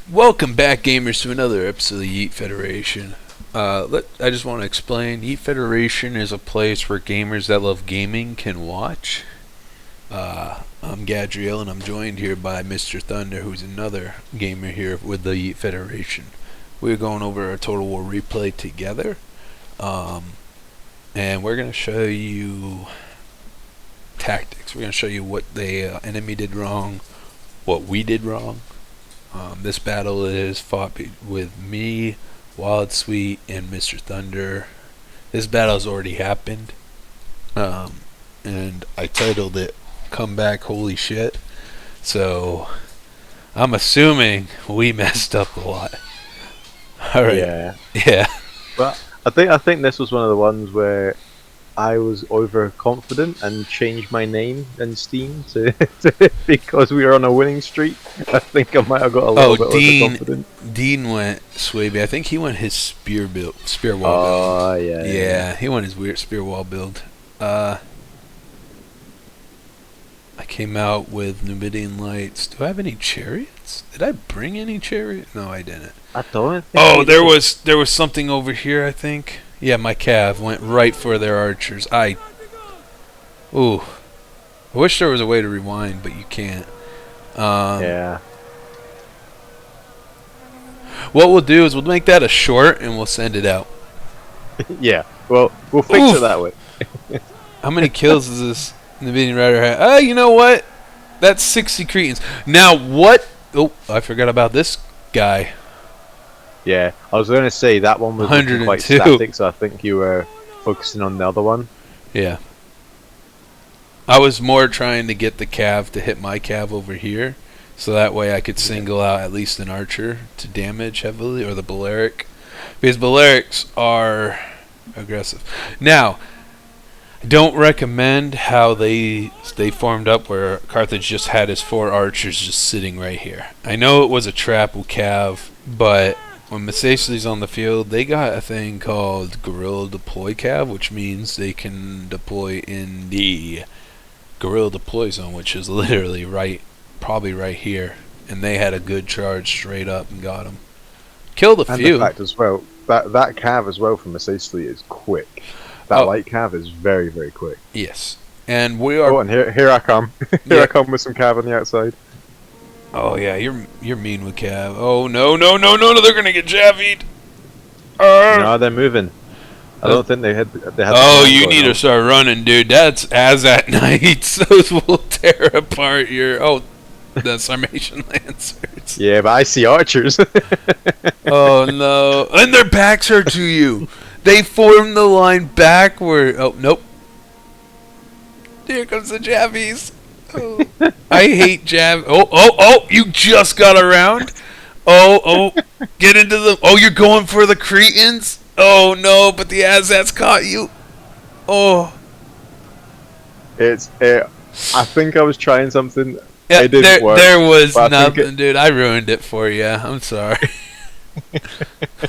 Welcome back, gamers, to another episode of the Yeet Federation. I just want to explain, Yeet Federation is a place where gamers that love gaming can watch. I'm Gadriel, and I'm joined here by Mr. Thunder, who's another gamer here with the Yeet Federation. We're going over our Total War replay together, and we're going to show you tactics. We're going to show you what the enemy did wrong, what we did wrong. This battle is fought with me, Wild Sweet, and Mr. Thunder. This battle's already happened, and I titled it "Come Back, Holy Shit." So I'm assuming we messed up a lot. All right. Yeah. Well, I think this was one of the ones where I was overconfident and changed my name in Steam to because we were on a winning streak. I think I might have got a little bit overconfident. Dean went Suebi. I think he went his spear wall build. Oh yeah. He went his weird spear wall build. I came out with Numidian lights. Do I have any chariots? Did I bring any chariots? No, I didn't. I don't. There was something over here, I think. Yeah, my cav went right for their archers. I wish there was a way to rewind, but you can't. Yeah. What we'll do is we'll make that a short and we'll send it out. Yeah. Well, we'll fix it that way. How many kills is this Numidian rider have? Oh, you know what? That's 60 Cretans. Now what? Oh, I forgot about this guy. Yeah, I was going to say that one was quite static, so I think you were focusing on the other one. Yeah. I was more trying to get the cav to hit my cav over here, so that way I could single out at least an archer to damage heavily, or the Balearic. Because Balearics are aggressive. Now, I don't recommend how they formed up where Carthage just had his 4 archers just sitting right here. I know it was a trap with cav, but when Masaesyli's on the field, they got a thing called Guerrilla Deploy Cav, which means they can deploy in the Guerrilla Deploy Zone, which is literally probably right here. And they had a good charge straight up and got them. Killed a few. And the fact as well, that cav as well from Masaesyli is quick. That light cav is very, very quick. Yes. And we are... Oh, and here I come. I come with some cav on the outside. Oh yeah, you're mean with cav. Oh no, they're gonna get javied. No, they're moving. I don't think they had. Oh, you need to start running, dude. That's as at night. Those will tear apart your. Oh, the Sarmatian Lancers. Yeah, but I see archers. Oh no, and their backs are to you. They form the line backward. Oh nope. Here comes the javies. Oh. I hate jab. Oh! You just got around. Oh! Get into the. Oh, you're going for the Cretans. Oh no! But the Azats caught you. Oh. I think I was trying something. Yeah, it didn't work. There was nothing, dude. I ruined it for you. I'm sorry.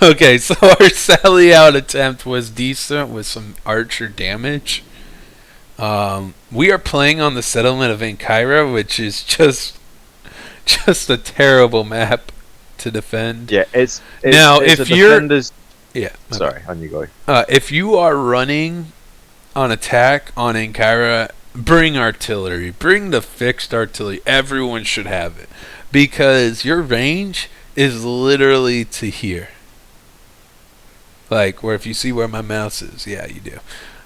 Okay, so our sally out attempt was decent with some archer damage. We are playing on the settlement of Ancyra, which is just a terrible map to defend. Yeah, it's now it's if you're sorry, on you go. If you are running on attack on Ancyra, bring artillery, bring the fixed artillery. Everyone should have it because your range is literally to here. Like where if you see where my mouse is, yeah, you do.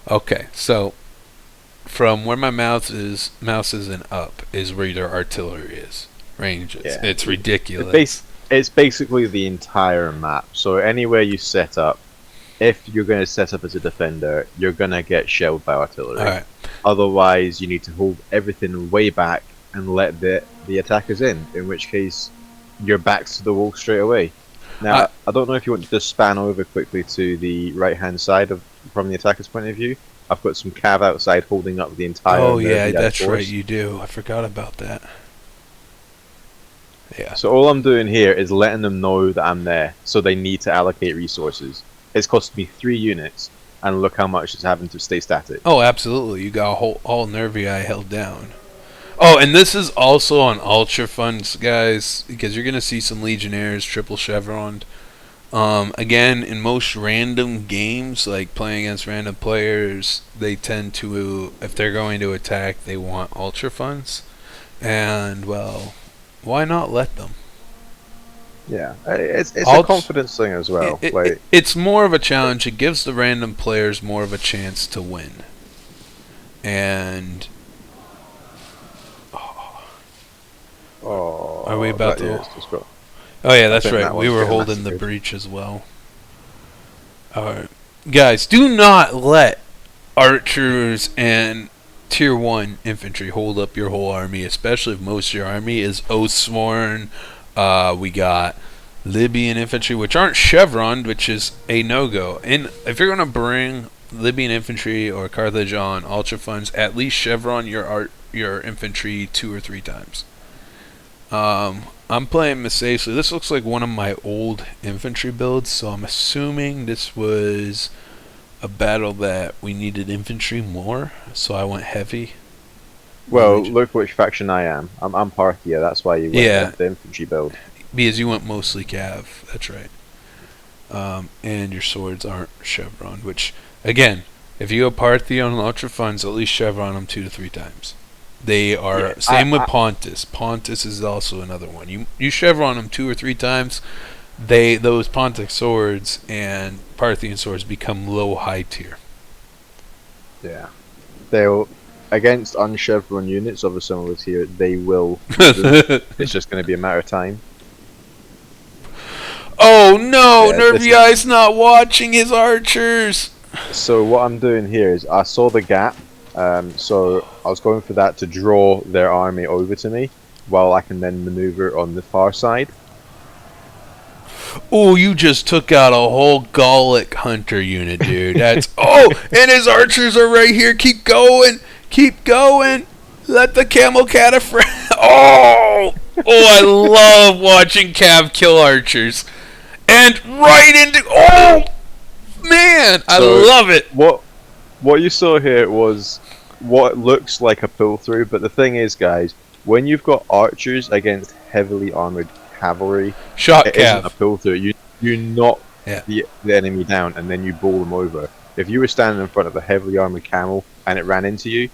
Okay, so. From where my mouse is and up is where your artillery is. Ranges. Yeah. It's ridiculous. It's basically the entire map. So anywhere you set up, if you're going to set up as a defender, you're going to get shelled by artillery. All right. Otherwise, you need to hold everything way back and let the attackers in which case your back's to the wall straight away. Now, I don't know if you want to just span over quickly to the right-hand side from the attacker's point of view. I've got some cav outside holding up the entire. Oh yeah, that's force. Right. You do. I forgot about that. Yeah. So all I'm doing here is letting them know that I'm there, so they need to allocate resources. It's cost me 3 units, and look how much it's having to stay static. Oh, absolutely. You got all Nervii held down. Oh, and this is also on Ultra Funds, guys, because you're gonna see some Legionnaires triple chevroned. Again, in most random games, like playing against random players, they tend to, if they're going to attack, they want Ultra Funds, and well, why not let them? Yeah, it's a confidence thing as well. It's more of a challenge. It gives the random players more of a chance to win, and. Oh, are we about to? Oh yeah, that's right. We were holding the breach as well. Alright. Guys, do not let archers and tier 1 infantry hold up your whole army, especially if most of your army is Oathsworn. We got Libyan infantry, which aren't chevroned, which is a no-go. And if you're going to bring Libyan infantry or Carthage on Ultra Funds, at least chevron your infantry 2 or 3 times. I'm playing Masaesyli. This looks like one of my old infantry builds, so I'm assuming this was a battle that we needed infantry more, so I went heavy. Well, look which faction I am. I'm Parthia, that's why you went with the infantry build. Because you went mostly cav, that's right. And your swords aren't chevroned, which, again, if you go Parthia on Ultra Funds, at least chevron them 2 to 3 times. They are same with Pontus. Pontus is also another one. You chevron them 2 or 3 times, those Pontic swords and Parthian swords become low high tier. Yeah, they'll against unchevroned units of a similar tier. They will. It's just going to be a matter of time. Oh no! Nervii's not watching his archers. So what I'm doing here is I saw the gap. So I was going for that to draw their army over to me, while I can then maneuver on the far side. Oh, you just took out a whole Gallic hunter unit, dude. That's and his archers are right here. Keep going, keep going. Let the camel cataphragm. Oh, I love watching Cav kill archers, and right into. Oh, man, I love it. What you saw here was what looks like a pull through, but the thing is, guys, when you've got archers against heavily armored cavalry, it isn't a pull through. You knock the enemy down and then you bowl them over. If you were standing in front of a heavily armored camel and it ran into you,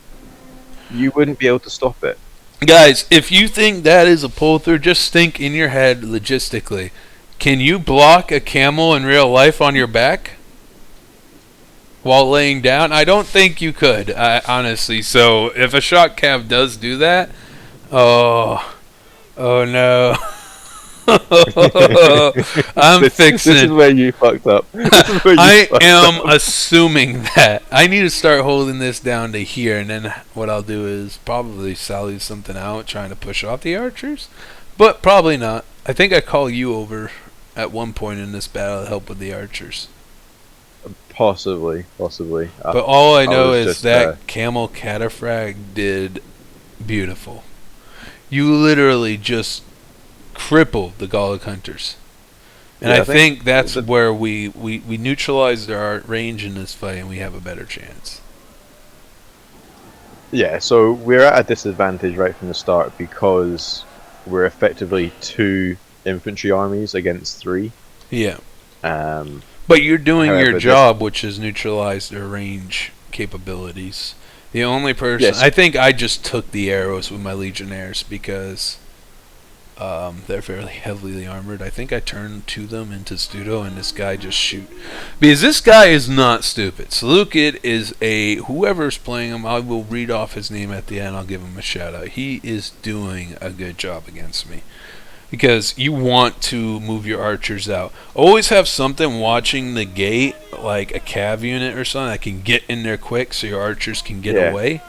you wouldn't be able to stop it. Guys, if you think that is a pull through, just think in your head logistically. Can you block a camel in real life on your back while laying down? I don't think you could, honestly. So if a shock cav does do that, oh no. This is where you fucked up. I am assuming that. I need to start holding this down to here, and then what I'll do is probably sally something out, trying to push off the archers. But probably not. I think I call you over at one point in this battle to help with the archers. Possibly. But all I know is that camel cataphragm did beautiful. You literally just crippled the Gallic hunters. And I think that's where we neutralized our range in this fight and we have a better chance. Yeah, so we're at a disadvantage right from the start because we're effectively 2 infantry armies against 3. Yeah. But you're doing your job, which is neutralize their range capabilities. The only person... Yes. I think I just took the arrows with my Legionnaires because they're fairly heavily armored. I think I turned to them into Studo and this guy just shoot. Because this guy is not stupid. Selecuid is whoever's playing him, I will read off his name at the end. I'll give him a shout out. He is doing a good job against me. Because you want to move your archers out. Always have something watching the gate, like a cav unit or something, that can get in there quick so your archers can get away.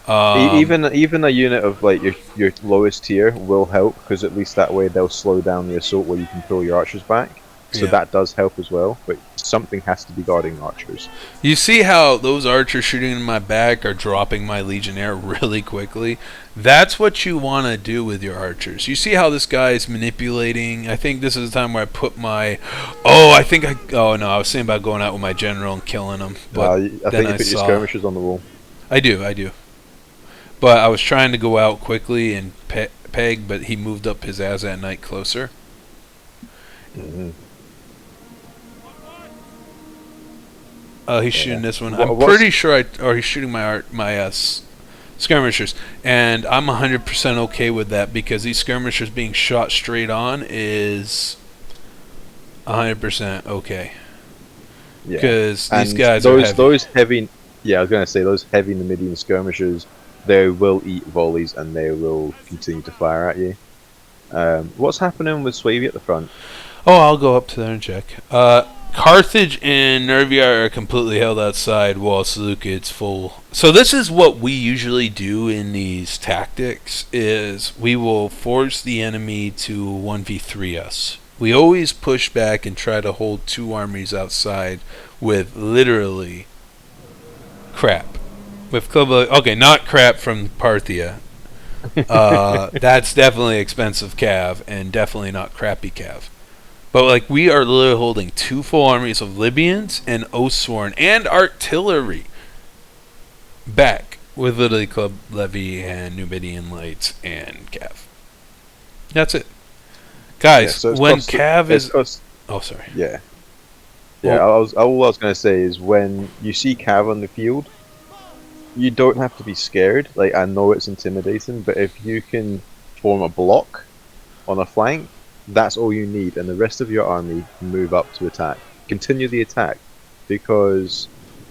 Even a unit of like your lowest tier will help, because at least that way they'll slow down the assault where you can pull your archers back. So that does help as well, but something has to be guarding archers. You see how those archers shooting in my back are dropping my Legionnaire really quickly? That's what you want to do with your archers. You see how this guy is manipulating? I think this is the time where I put my... I was saying about going out with my general and killing him. But I think you put your skirmishers on the wall. I do. But I was trying to go out quickly and peg, but he moved up his ass at night closer. Mm-hmm. He's shooting this one. I'm pretty sure he's shooting my skirmishers, and I'm 100% okay with that because these skirmishers being shot straight on is 100% okay. Yeah, because these and guys are heavy. those heavy. Yeah, I was gonna say those heavy Numidian skirmishers. They will eat volleys and they will continue to fire at you. What's happening with Suebi at the front? Oh, I'll go up to there and check. Carthage and Nervii are completely held outside while Selecuid's full. So this is what we usually do in these tactics, is we will force the enemy to 1v3 us. We always push back and try to hold two armies outside with literally crap. With club, okay, not crap from Parthia. That's definitely expensive cav and definitely not crappy cav. But like we are literally holding two full armies of Libyans and Oathsworn and artillery back with literally Club Levy and Numidian Lights and Cav. That's it. Guys, when Cav is... Oh, sorry. Yeah. Yeah, all I was going to say is when you see Cav on the field, you don't have to be scared. Like, I know it's intimidating, but if you can form a block on a flank, that's all you need, and the rest of your army move up to attack. Continue the attack, because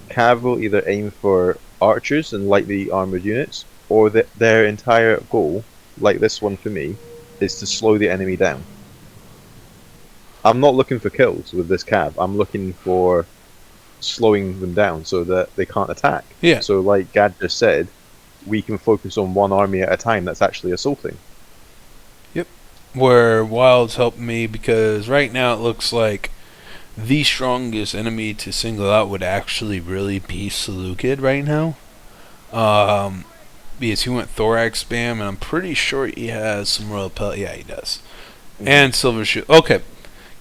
Cav will either aim for archers and lightly armored units, or their entire goal, like this one for me, is to slow the enemy down. I'm not looking for kills with this Cav, I'm looking for slowing them down so that they can't attack. Yeah. So like Gad just said, we can focus on one army at a time that's actually assaulting. Where Wild's helped me, because right now it looks like the strongest enemy to single out would actually really be Selecuid right now. Because he went Thorax spam, and I'm pretty sure he has some Royal Pelt. Yeah, he does. Mm-hmm. And Silver Shield. Okay,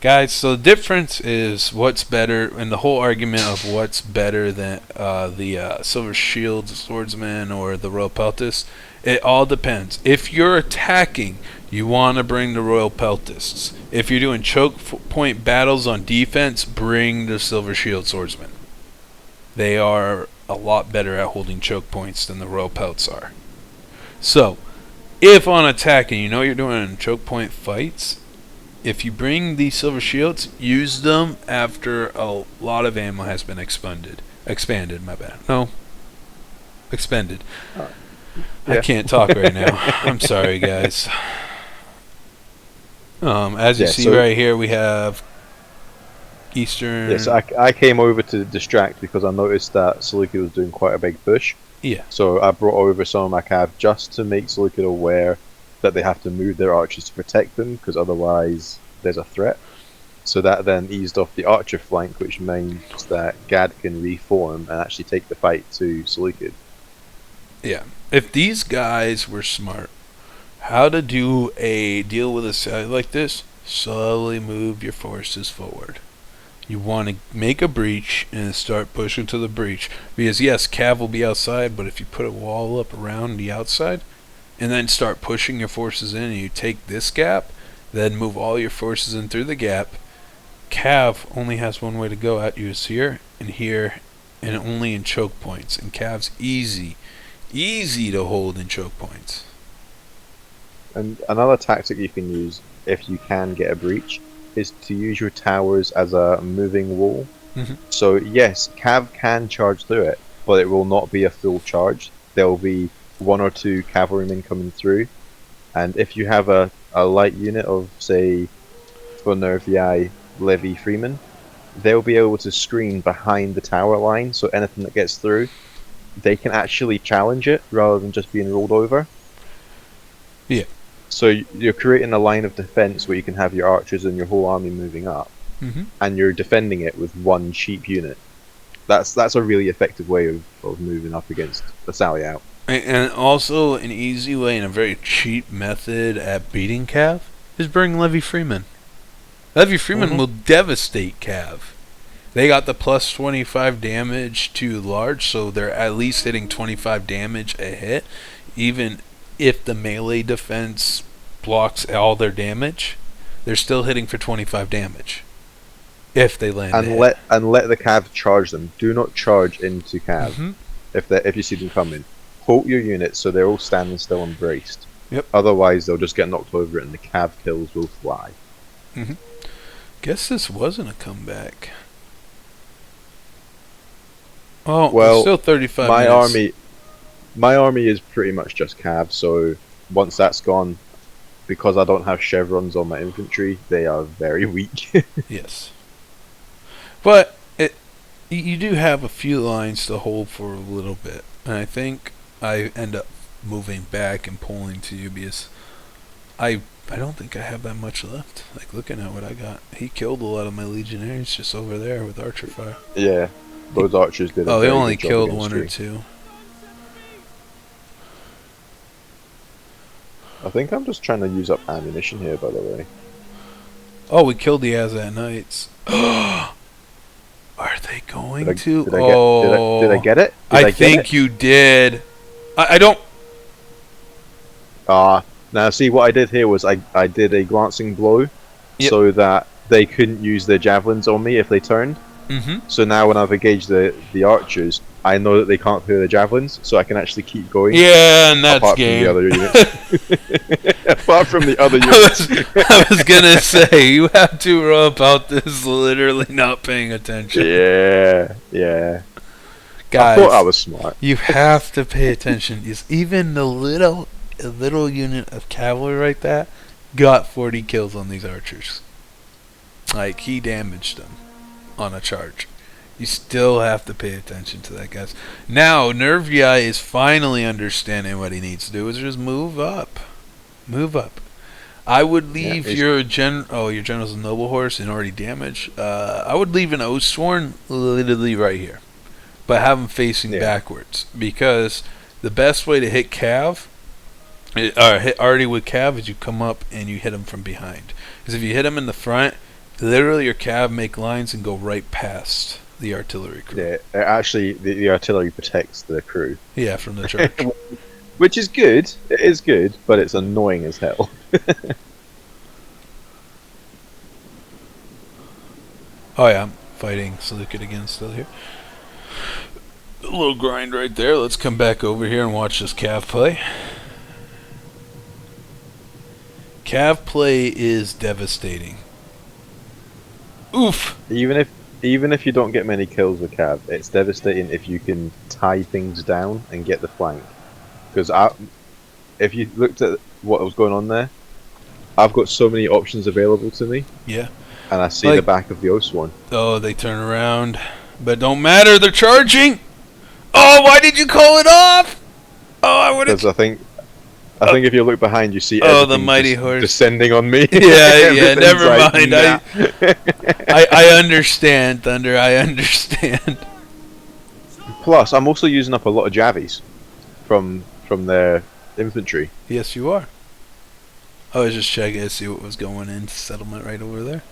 guys, so the difference is what's better, and the whole argument of what's better than the Silver Shield Swordsman or the Royal Peltist, it all depends. If you're attacking, you want to bring the Royal Peltists. If you're doing choke point battles on defense, bring the Silver Shield Swordsman. They are a lot better at holding choke points than the Royal Pelts are. So, if on attack and you know you're doing choke point fights, if you bring these Silver Shields, use them after a lot of ammo has been expended. Expanded, my bad. No. Expended. Yeah. I can't talk right now. I'm sorry, guys. As you see right here, we have Eastern... Yes, I came over to distract because I noticed that Selecuid was doing quite a big push. Yeah. So I brought over some of my cav just to make Selecuid aware that they have to move their archers to protect them, because otherwise there's a threat. So that then eased off the archer flank, which means that Gad can reform and actually take the fight to Selecuid. Yeah. If these guys were smart, how to do a deal with a side like this, slowly move your forces forward. You want to make a breach and start pushing to the breach. Because yes, Cav will be outside, but if you put a wall up around the outside, and then start pushing your forces in, and you take this gap, then move all your forces in through the gap, Cav only has one way to go at you, is here, and only in choke points. And Cav's easy to hold in choke points. And another tactic you can use, if you can get a breach, is to use your towers as a moving wall. Mm-hmm. So yes, Cav can charge through it, but it will not be a full charge. There will be one or two cavalrymen coming through, and if you have a light unit of, say, for Nervii, Levy, Freeman, they'll be able to screen behind the tower line, so anything that gets through, they can actually challenge it rather than just being rolled over. Yeah. So you're creating a line of defense where you can have your archers and your whole army moving up, mm-hmm. and you're defending it with one cheap unit. That's a really effective way of moving up against the sally out. And also an easy way and a very cheap method at beating Cav is bring Levy Freeman. Levy Freeman mm-hmm. will devastate Cav. They got the plus 25 damage to large, so they're at least hitting 25 damage a hit. even if the melee defense blocks all their damage, they're still hitting for 25 damage. If they land let the cav charge them. Do not charge into cav if you see them coming. Hold your units so they're all standing still and braced. Yep. Otherwise, they'll just get knocked over and the cav kills will fly. Guess this wasn't a comeback. Oh, well, still 35 minutes. My army is pretty much just cav, so once that's gone, because I don't have chevrons on my infantry, they are very weak. Yes. But you do have a few lines to hold for a little bit. And I think I end up moving back and pulling to you because I don't think I have that much left. Like, looking at what I got. He killed a lot of my legionaries just over there with archer fire. Yeah, those archers did. They only killed one or two. I think I'm just trying to use up ammunition here, by the way. Oh, we killed the Azat Knights. Are they going to? Did I get it? I think you did. I don't. Now see what I did here was I did a glancing blow, so that they couldn't use their javelins on me if they turned. So now when I've engaged the archers, I know that they can't clear the javelins, so I can actually keep going. Yeah, and that's game. Apart from the other units. I was gonna say, you have to row about this literally not paying attention. Yeah. Guys, I thought I was smart. You have to pay attention. Even the little unit of cavalry right there got 40 kills on these archers. Like, he damaged them on a charge. You still have to pay attention to that, guys. Now, Nervii is finally understanding what he needs to do is just move up. Move up. I would leave your general's a noble horse and already damaged. I would leave an Oathsworn literally right here. But have him facing backwards. Because the best way to hit Cav, or hit Artie with Cav, is you come up and you hit him from behind. Because if you hit him in the front, literally your Cav make lines and go right past the artillery crew. Yeah, actually, the artillery protects the crew. Yeah, from the charge. Which is good. It is good, but it's annoying as hell. Oh yeah, I'm fighting Selecuid again still here. A little grind right there. Let's come back over here and watch this Cav play. Cav play is devastating. Oof! Even if you don't get many kills with Cav, it's devastating if you can tie things down and get the flank. Because if you looked at what was going on there, I've got so many options available to me. Yeah. And I see the back of the Oathsworn. Oh, they turn around. But don't matter, they're charging! Oh, why did you call it off? Oh, I would have... Because I think if you look behind, you see the mighty horse descending on me. Yeah, never mind. Nah. I understand, Thunder. I understand. Plus, I'm also using up a lot of Javies from their infantry. Yes, you are. I was just checking to see what was going into settlement right over there.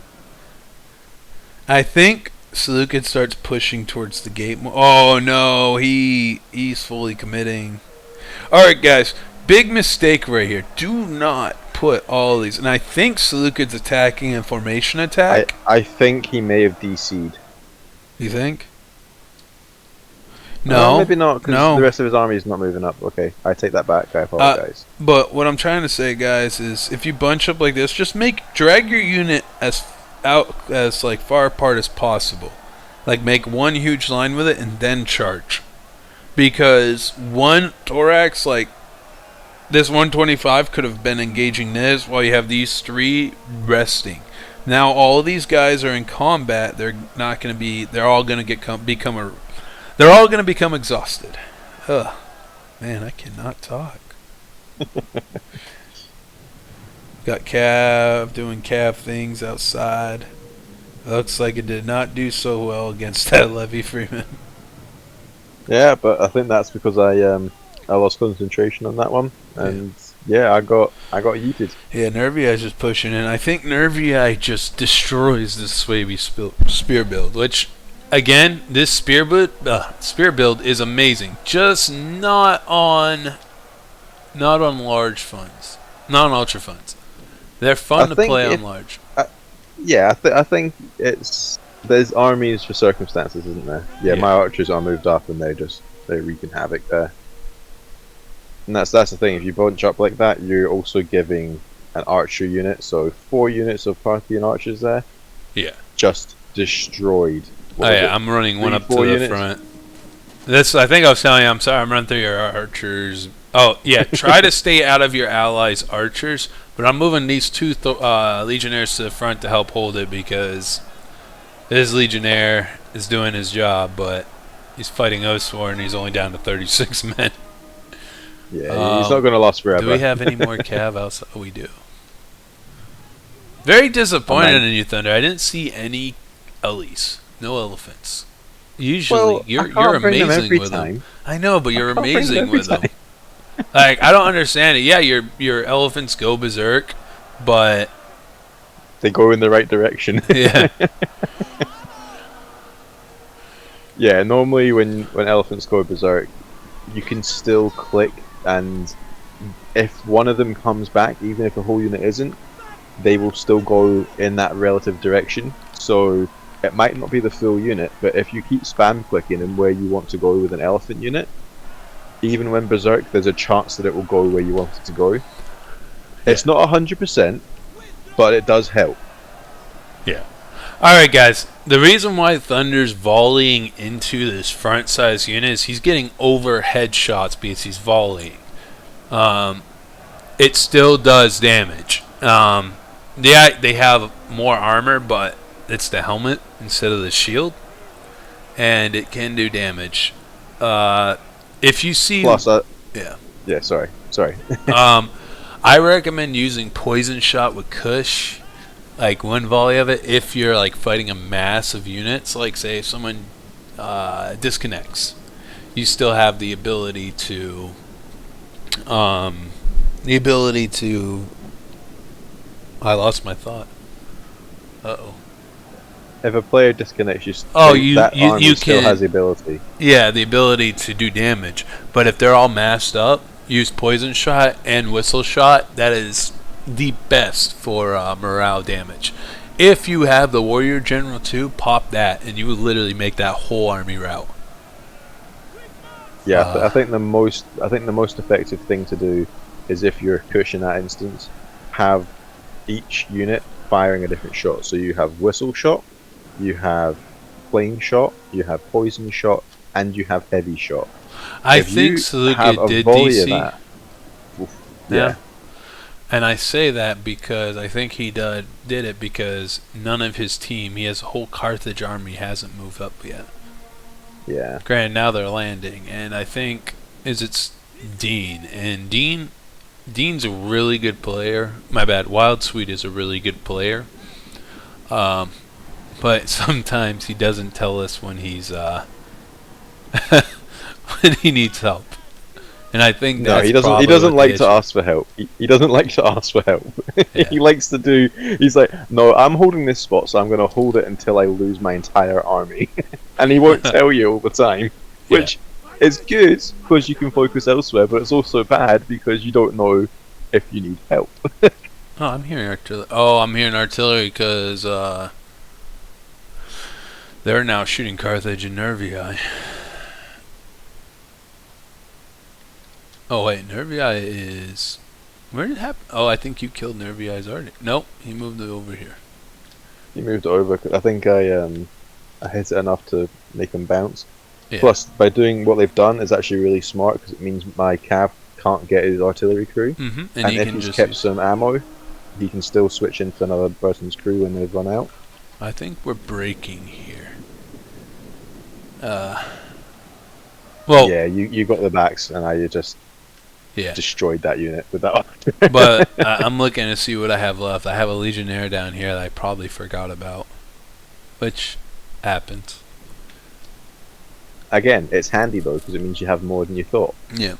I think Selecuid starts pushing towards the gate. Oh no, he's fully committing. All right, guys. Big mistake right here. Do not put all these. And I think Selecuid's attacking in formation attack. I think he may have DC'd. You think? No. Maybe not, because the rest of his army is not moving up. Okay, I take that back. I apologize. But what I'm trying to say, guys, is if you bunch up like this, just drag your unit as far apart as possible. Like, make one huge line with it and then charge. Because one Thorax, like, this 125 could have been engaging this while you have these three resting. Now all these guys are in combat. They're not going to be. They're all going to They're all going to become exhausted. Ugh, man, I cannot talk. Got Cav doing Cav things outside. Looks like it did not do so well against that Levy Freeman. Yeah, but I think that's because I lost concentration on that one, and I got yeeted. Yeah, Nervii is just pushing in. I think Nervii just destroys this Suebi spear build, which, again, this spear build is amazing. Just not on not on large funds, not on ultra funds. They're fun to play on large. Yeah, I think there's armies for circumstances, isn't there? Yeah, my archers are moved up and they're wreaking havoc there. And that's the thing. If you bunch up like that, you're also giving an archer unit, so 4 units of Parthian archers there. Yeah. Just destroyed. I'm running one up to the front. I think I was telling you. I'm sorry. I'm running through your archers. Oh yeah. Try to stay out of your allies' archers, but I'm moving these 2 legionnaires to the front to help hold it because his legionnaire is doing his job, but he's fighting Osfor and he's only down to 36 men. Yeah, he's not going to last forever. Do we have any more cav outside? Oh, we do. Very disappointed in you, Thunder. I didn't see any Ellies. No elephants. Usually, you're amazing with them. I know, but you're amazing with them. Like, I don't understand it. Yeah, your elephants go berserk, but they go in the right direction. Yeah. Yeah, normally when elephants go berserk, you can still click, and if one of them comes back, even if the whole unit isn't, they will still go in that relative direction. So it might not be the full unit, but if you keep spam clicking and where you want to go with an elephant unit, even when berserk, there's a chance that it will go where you want it to go. Yeah. It's not 100%, but it does help. Yeah. Alright guys, the reason why Thunder's volleying into this front size unit is he's getting overhead shots because he's volleying. It still does damage. They have more armor, but it's the helmet instead of the shield, and it can do damage. If you see... Plus, yeah, sorry. I recommend using poison shot with Kush. Like one volley of it, if you're like fighting a mass of units, like say if someone disconnects, you still have the ability to I lost my thought. Uh-oh. If a player disconnects, you still has the ability. Yeah, the ability to do damage. But if they're all masked up, use poison shot and whistle shot. That is the best for morale damage. If you have the warrior general too, pop that and you would literally make that whole army rout. Yeah, I think the most effective thing to do is, if you're Kush in that instance, have each unit firing a different shot. So you have whistle shot, you have flame shot, you have poison shot, and you have heavy shot. I think Selecuid did DC. Yeah. And I say that because I think he did it because none of his team, he has a whole Carthage army, hasn't moved up yet. Yeah. Granted, now they're landing, and I think it's Dean, and Dean's a really good player. My bad, Wild Sweet is a really good player. But sometimes he doesn't tell us when he's when he needs help. And I think that's he doesn't like to ask for help. He doesn't like to ask for help. Yeah. He likes to do. He's like, no, I'm holding this spot, so I'm going to hold it until I lose my entire army, and he won't tell you all the time, which is good because you can focus elsewhere, but it's also bad because you don't know if you need help. Oh, I'm hearing artillery. Oh, I'm hearing artillery because they're now shooting Carthage and Nervii. Oh wait, Nervii is... Where did it happen? Oh, I think you killed Nervii's already. Nope, he moved it over here. He moved it over. I think I hit it enough to make him bounce. Yeah. Plus, by doing what they've done is actually really smart because it means my cav can't get his artillery crew. Mm-hmm. And if he's kept some ammo, he can still switch into another person's crew when they've run out. I think we're breaking here. Well, yeah, you got the backs, and I just destroyed that unit with that. But I'm looking to see what I have left. I have a legionnaire down here that I probably forgot about, which happens. Again, it's handy though because it means you have more than you thought. Yeah.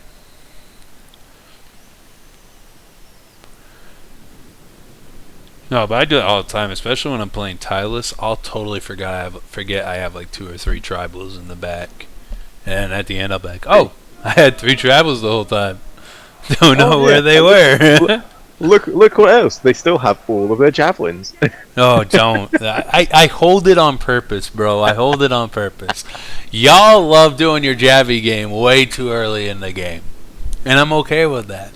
No, but I do it all the time, especially when I'm playing Tylus. I'll totally forget I have like 2 or 3 tribals in the back, and at the end I'll be like, oh, I had 3 tribals the whole time. Don't know where they were. Look what else. They still have all of their javelins. Oh, don't. I hold it on purpose, bro. I hold it on purpose. Y'all love doing your Javi game way too early in the game. And I'm okay with that.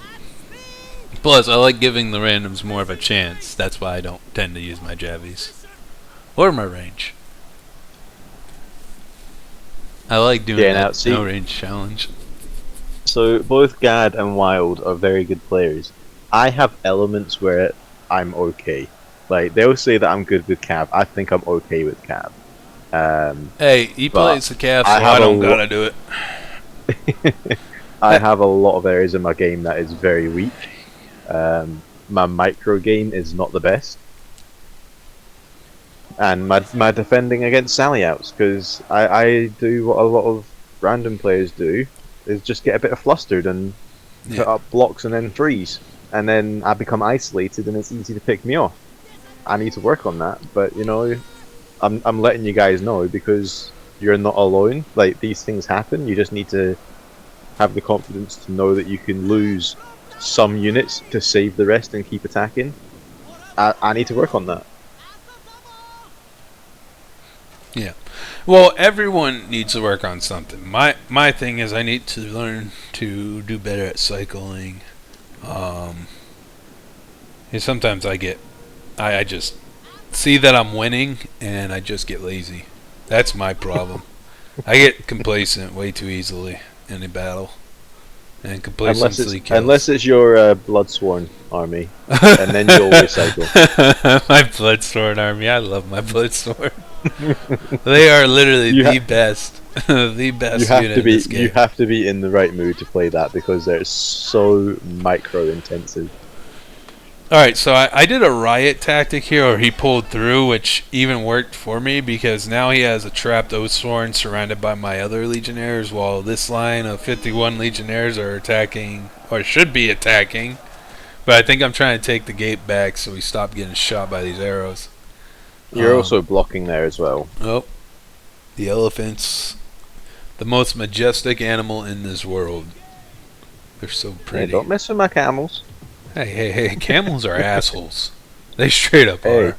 Plus, I like giving the randoms more of a chance. That's why I don't tend to use my Javies. Or my range. I like doing that no range challenge. So both Gad and Wild are very good players. I have elements where I'm okay. Like, they'll say that I'm good with Cav. I think I'm okay with Cav. Hey, he plays the Cav, so I don't gotta do it. I have a lot of areas in my game that is very weak. My micro game is not the best. And my defending against sally outs, because I do what a lot of random players do, is just get a bit of flustered and put up blocks and then freeze. And then I become isolated and it's easy to pick me off. I need to work on that, but you know, I'm letting you guys know because you're not alone. Like, these things happen, you just need to have the confidence to know that you can lose some units to save the rest and keep attacking. I need to work on that. Yeah. Well, everyone needs to work on something. My thing is I need to learn to do better at cycling. And sometimes I just see that I'm winning and I just get lazy. That's my problem. I get complacent way too easily in a battle. And complacency kills. Unless it's your Bloodsworn army, and then you'll recycle. My Bloodsworn army, I love my Bloodsworn. They are literally the best. The best unit in this game. You have to be in the right mood to play that because they're so micro intensive. Alright, so I did a riot tactic here, or he pulled through, which even worked for me because now he has a trapped Oathsworn surrounded by my other Legionnaires, while this line of 51 Legionnaires are attacking, or should be attacking. But I think I'm trying to take the gate back so we stop getting shot by these arrows. You're also blocking there as well. Oh, the elephants, the most majestic animal in this world. They're so pretty. Hey, don't mess with my camels. Hey, camels are assholes. They straight up are.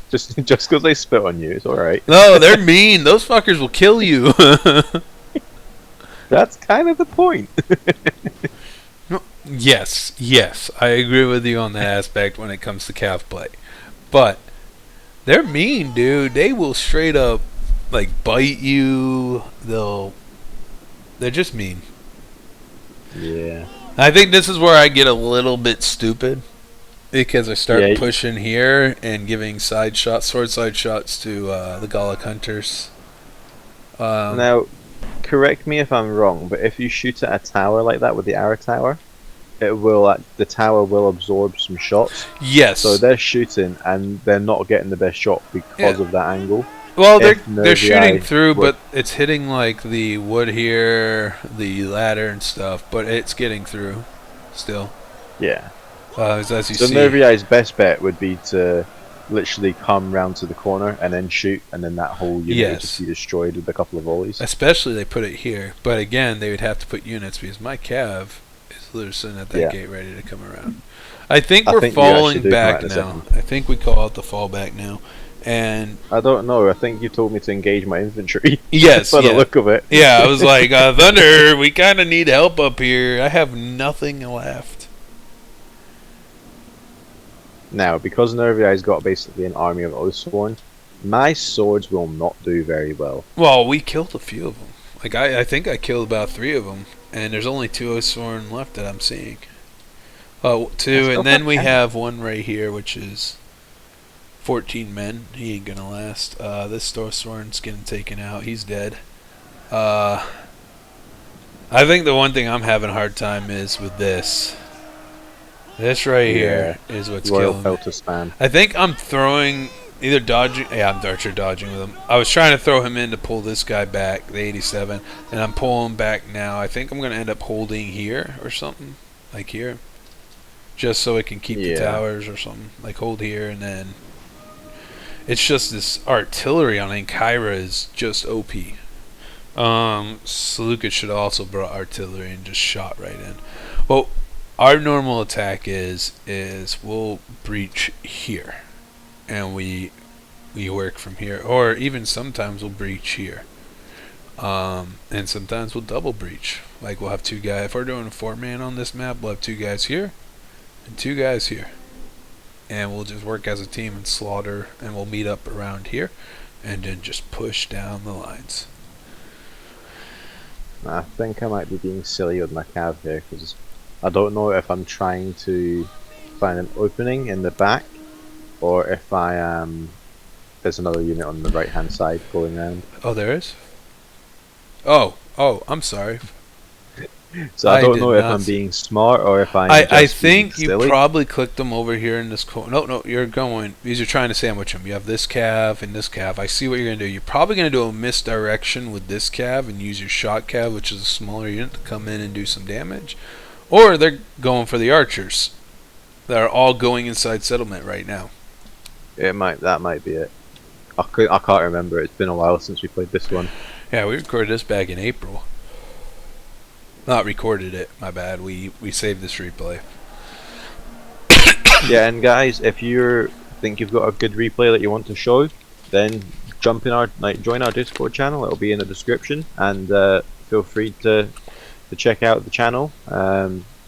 just because they spit on you, it's alright. No, they're mean. Those fuckers will kill you. That's kind of the point. No, yes, I agree with you on that aspect when it comes to calf play. But they're mean, dude. They will straight up like bite you. They're just mean. Yeah. I think this is where I get a little bit stupid because I start pushing here and giving sword side shots to the Gallic hunters. Now, correct me if I'm wrong, but if you shoot at a tower like that with the arrow tower, the tower will absorb some shots. Yes. So they're shooting and they're not getting the best shot because of that angle. Well, they're shooting through, but it's hitting like the wood here, the ladder and stuff, but it's getting through still. Yeah. As you see. Nervii's best bet would be to literally come round to the corner and then shoot, and then that whole unit would just be destroyed with a couple of volleys. Especially they put it here, but again, they would have to put units because my cav is literally sitting at that gate ready to come around. I think we're falling back now. I think we call out the fallback now. And I don't know. I think you told me to engage my infantry. Yes, by the look of it. Yeah, I was like, Thunder, we kind of need help up here. I have nothing left. Now, because Nervii's got basically an army of Oathsworn, my swords will not do very well. Well, we killed a few of them. Like I think I killed about 3 of them, and there's only 2 Oathsworn left that I'm seeing. 2, and then we have one right here, which is 14 men. He ain't gonna last. This Oathsworn's getting taken out. He's dead. I think the one thing I'm having a hard time is with this. This right here is what's killing me. Spam. I think I'm throwing either dodging. Yeah, I'm Archer dodging with him. I was trying to throw him in to pull this guy back, the 87, and I'm pulling back now. I think I'm gonna end up holding here or something, like here, just so it can keep the towers or something. Like hold here and then. It's just this artillery on Ancyra is just OP. Selecuid should also brought artillery and just shot right in. Well, our normal attack is we'll breach here, and we work from here, or even sometimes we'll breach here, and sometimes we'll double breach. Like we'll have two guys. If we're doing a 4-man on this map, we'll have 2 guys here and 2 guys here, and we'll just work as a team and slaughter, and we'll meet up around here, and then just push down the lines. I think I might be being silly with my cav here, because I don't know if I'm trying to find an opening in the back, or if I am. There's another unit on the right hand side going around. Oh, there is? Oh, I'm sorry. So I don't know if I'm being smart or if I'm I think you silly. probably clicked them over here in this corner. No, you're going, because you're trying to sandwich them. You have this cav and this cav. I see what you're going to do. You're probably going to do a misdirection with this cav and use your shot cav, which is a smaller unit, to come in and do some damage. Or they're going for the archers that are all going inside settlement right now. That might be it. I can't remember. It's been a while since we played this one. Yeah, we recorded this back in April. Not recorded it, my bad. We saved this replay. Yeah, and guys, if you think you've got a good replay that you want to show, then join our Discord channel. It'll be in the description, and feel free to check out the channel.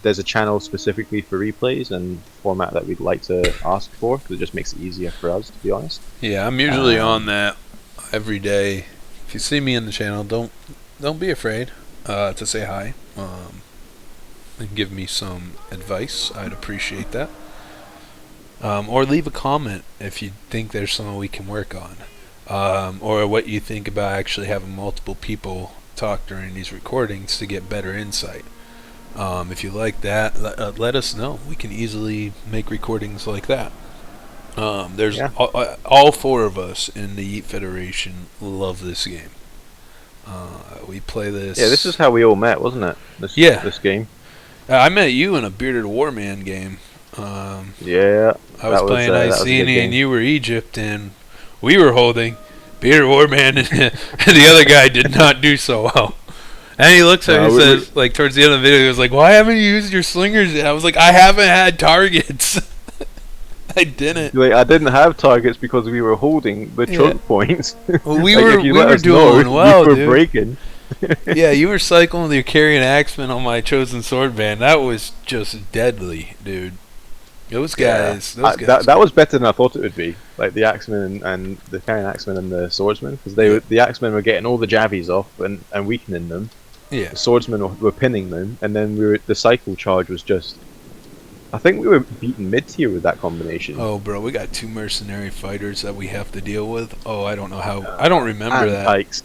There's a channel specifically for replays and format that we'd like to ask for, because it just makes it easier for us, to be honest. Yeah, I'm usually on that every day. If you see me in the channel, don't be afraid to say hi and give me some advice. I'd appreciate that. Or leave a comment if you think there's something we can work on, or what you think about actually having multiple people talk during these recordings to get better insight. If you like that, let us know. We can easily make recordings like that. There's all 4 of us in the Yeet Federation love this game. We play this. Yeah, this is how we all met, wasn't it? This game. I met you in a Bearded Warman game. Yeah. I was playing Iceni and you were Egypt, and we were holding Bearded Warman, and the other guy did not do so well. And he looks at me and says, like, towards the end of the video, he was like, "Why haven't you used your slingers yet?" I was like, "I haven't had targets." I didn't. Like, I didn't have targets because we were holding the choke points. Well, we were doing well, we were dude. Breaking. Yeah, you were cycling with your carrying axeman on my chosen sword band. That was just deadly, dude. Those guys. That was better than I thought it would be. Like the axemen and the carrying axeman and the swordsman, because the axemen were getting all the jabbies off and weakening them. Yeah. The swordsmen were pinning them, and then the cycle charge was just. I think we were beating mid-tier with that combination. Oh, bro, we got 2 mercenary fighters that we have to deal with. Oh, I don't know how. I don't remember that. Pikes.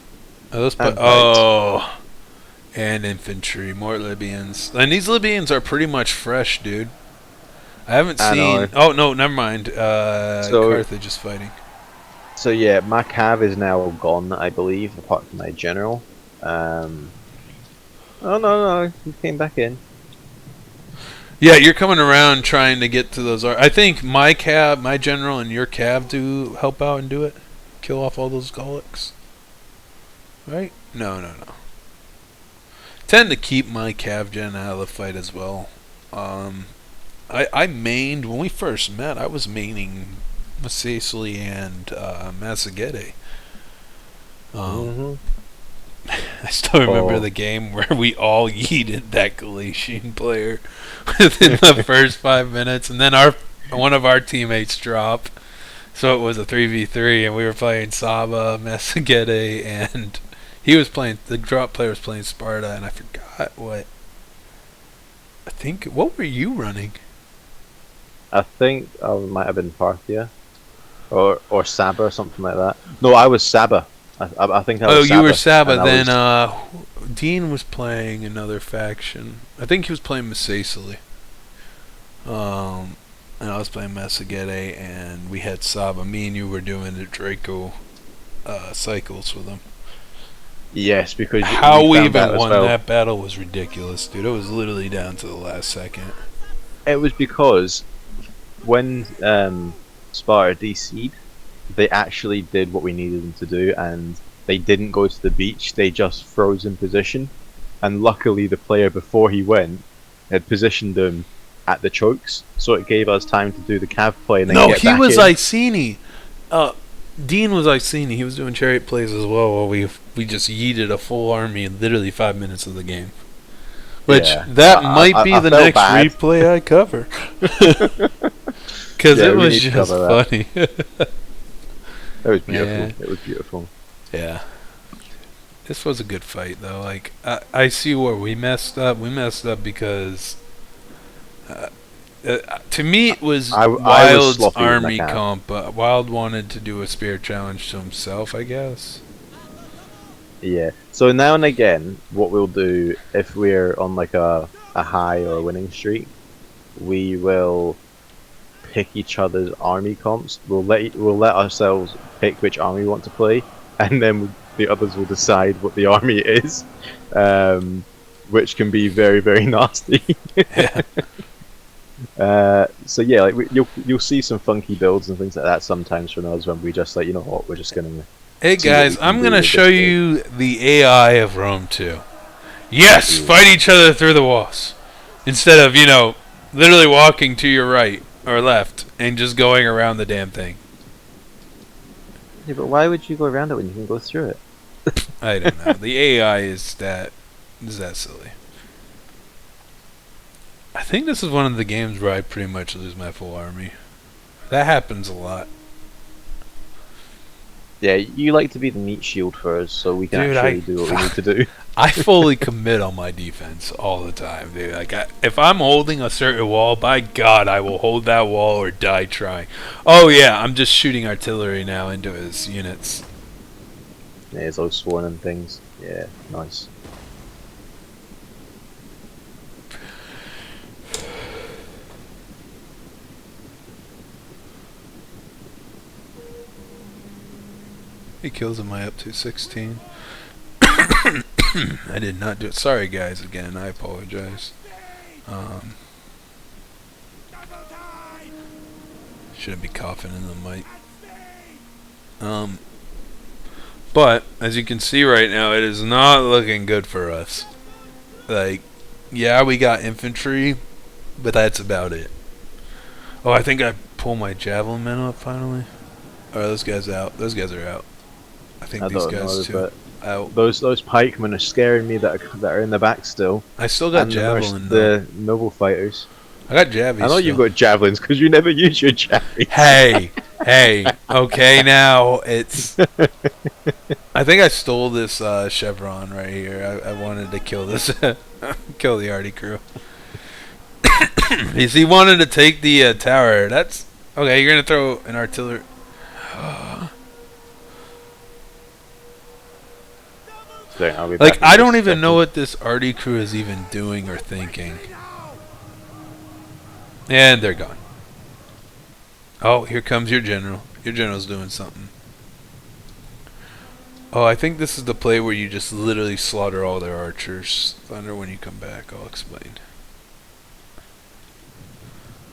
And infantry, more Libyans. And these Libyans are pretty much fresh, dude. I haven't seen. Oh no, never mind. Carthage is fighting. So yeah, my cav is now gone, I believe, apart from my general. Oh no, he came back in. Yeah, you're coming around trying to get to those. I think my general, and your cav do help out and do it. Kill off all those Gaulics. Right? No. Tend to keep my cav gen out of the fight as well. I mained, when we first met, I was maining Masaesyli and Masaesyli. I still remember the game where we all yeeted that Galatian player within the first 5 minutes, and then one of our teammates dropped, so it was a 3v3, and we were playing Saba, Masaesyli, and the drop player was playing Sparta, and I forgot what. What were you running? I think I might have been Parthia, or Saba or something like that. No, I was Saba. I think I was Saba. You were Saba. Then Dean was playing another faction. I think he was playing Masaesyli. And I was playing Masaesyli, and we had Saba. Me and you were doing the Draco cycles with him. Yes, because how we even won that battle was ridiculous, dude. It was literally down to the last second. It was because when Sparta DC'd, they actually did what we needed them to do, and they didn't go to the beach. They just froze in position, and luckily the player before he went had positioned them at the chokes, so it gave us time to do the cav play and then No, get he back was in. Iceni. Dean was Iceni. He was doing chariot plays as well while we just yeeted a full army in literally 5 minutes of the game. Which, Yeah. that might be I the felt next bad. replay I cover. Because Yeah, it we was need to just cover that. funny. It was beautiful. Yeah. It was beautiful. Yeah. This was a good fight, though. Like, I see where we messed up. We messed up because... to me, it was I was Wild's sloppy with my army cav. comp. Wild wanted to do a spear challenge to himself, I guess. Yeah. So now and again, what we'll do if we're on like a high or a winning streak, we will pick each other's army comps. We'll let ourselves pick which army we want to play, and then the others will decide what the army is, which can be very, very nasty. Yeah. So yeah, like you'll see some funky builds and things like that sometimes from us when we just like, you know what, we're just gonna. Hey see what guys, we can I'm do gonna with show this you the AI of Rome 2. Yes, Ooh. fight each other through the walls. Instead of, literally walking to your right or left and just going around the damn thing. Yeah, but why would you go around it when you can go through it? I don't know. The AI is that silly. I think this is one of the games where I pretty much lose my full army. That happens a lot. Yeah, you like to be the meat shield for us, so we can Dude, actually do what we need to do. I fully commit on my defense all the time, dude. Like, if I'm holding a certain wall, by God, I will hold that wall or die trying. Oh yeah, I'm just shooting artillery now into his units. Yeah, it's all sworn and things. Yeah, nice. He kills him. I up to 16. I did not do it. Sorry, guys. Again, I apologize. Shouldn't be coughing in the mic. But as you can see right now, it is not looking good for us. Like, yeah, we got infantry, but that's about it. Oh, I think I pulled my javelin men up finally. Or are those guys out? Those guys are out. I think these guys too. Out. Those pikemen are scaring me that are in the back still. I still got And javelin. the noble fighters. I got javelin. I know you've got javelins because you never use your javelins. Hey, okay, now it's... I think I stole this chevron right here. I wanted to kill this, kill the arty crew. He wanted to take the tower. That's... Okay, you're going to throw an artillery... Like, I don't even know what this arty crew is even doing or thinking. And they're gone. Oh, here comes your general. Your general's doing something. Oh, I think this is the play where you just literally slaughter all their archers. Thunder, when you come back, I'll explain.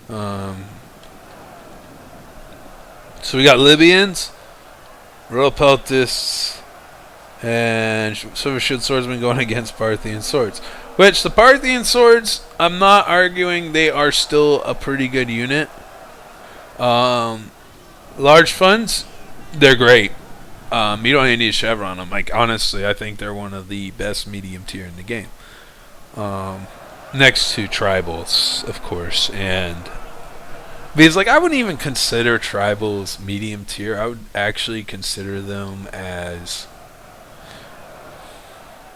So we got Libyans, Royal Peltists, and Silver Shield Swordsmen going against Parthian Swords. Which, the Parthian Swords, I'm not arguing, they are still a pretty good unit. Large funds, they're great. You don't even need a chevron them. Like, honestly, I think they're one of the best medium tier in the game. Next to tribals, of course, and because like I wouldn't even consider tribals medium tier. I would actually consider them as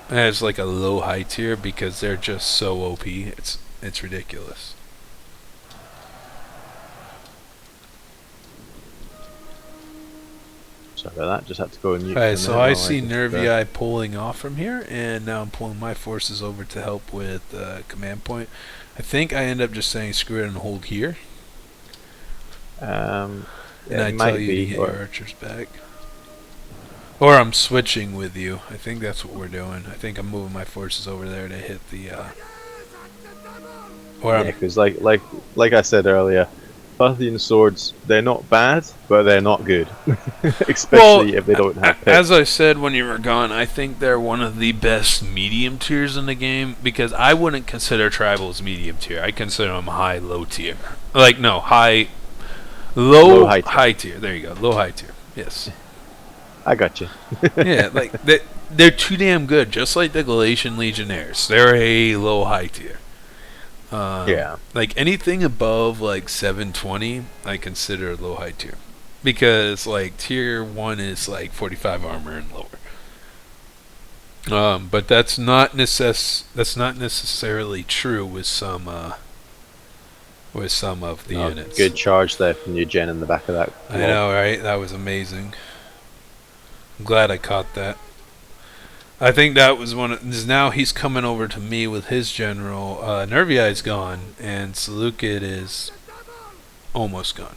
like a low high tier because they're just so OP. It's ridiculous. Sorry about that. Just had to go and mute. Alright, so I see Nervii pulling off from here, and now I'm pulling my forces over to help with command point. I think I end up just saying screw it and hold here. And I tell you to get your archers back. Or I'm switching with you. I think that's what we're doing. I think I'm moving my forces over there to hit the... Yeah, because like I said earlier, Parthian swords, they're not bad, but they're not good. Well, Especially if they don't have picks. as I said when you were gone, I think they're one of the best medium tiers in the game because I wouldn't consider tribals medium tier. I consider them high, low tier. Like, no, high, low, high tier. There you go. Low, high tier. Yes. I got you. Yeah, like, they're too damn good, just like the Galatian Legionnaires. They're a low, high tier. Yeah. Like anything above like 720, I consider low high tier, because like tier 1 is like 45 armor and lower. But that's not necessarily true with some of the units. Good charge there from your gen in the back of that. I know, right? That was amazing. I'm glad I caught that. I think that was now he's coming over to me with his general. Nervii is gone, and Selecuid is almost gone.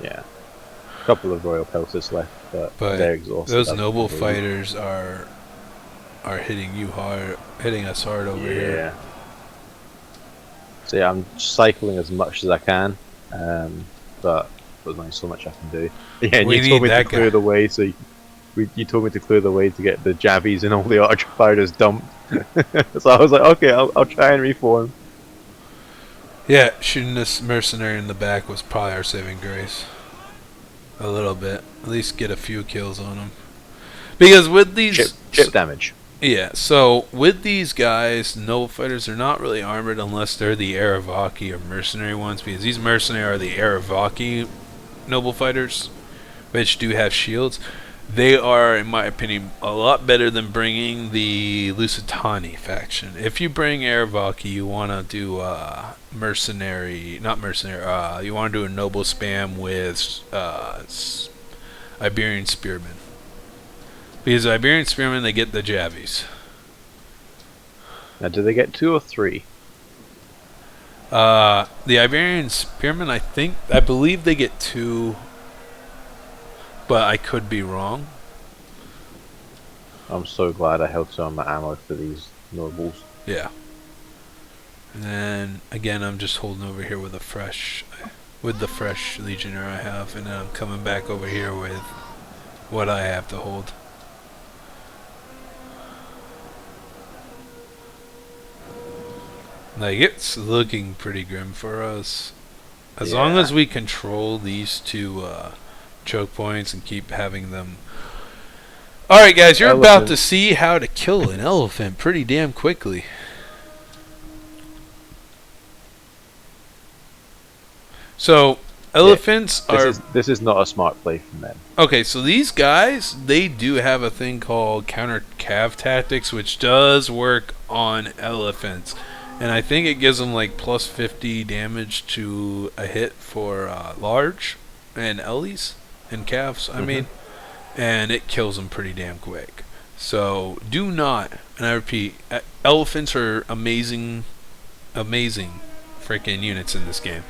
Yeah. A couple of Royal Pelters left, but they're exhausted. Those noble fighters are hitting us hard over here. So yeah, I'm cycling as much as I can, but there's only so much I can do. Yeah, and you told me to clear the way, so you told me to clear the way to get the Javies and all the archer fighters dumped. So I was like, okay, I'll try and reform. Yeah, shooting this mercenary in the back was probably our saving grace. A little bit. At least get a few kills on him. Because with these... Chip damage. Yeah, so with these guys, noble fighters are not really armored unless they're the Aravaki or mercenary ones, because these mercenary are the Aravaki noble fighters, which do have shields. They are, in my opinion, a lot better than bringing the Lusitani faction. If you bring Aravaki, you want to do you want to do a noble spam with Iberian Spearmen. Because Iberian Spearmen, they get the Javies. Now, do they get 2 or 3? The Iberian Spearmen, I believe they get 2, but I could be wrong. I'm so glad I held some of my ammo for these nobles. Yeah. And then again, I'm just holding over here with the fresh Legionnaire I have, and then I'm coming back over here with what I have to hold. Like, it's looking pretty grim for us. As long as we control these 2 choke points and keep having them. Alright guys, you're about to see how to kill an elephant pretty damn quickly. So, elephants are... This is not a smart play from them. Okay, so these guys, they do have a thing called counter cav tactics, which does work on elephants. And I think it gives them like plus 50 damage to a hit for large and ellies and calves, I mean. And it kills them pretty damn quick. So do not, and I repeat, elephants are amazing freaking units in this game.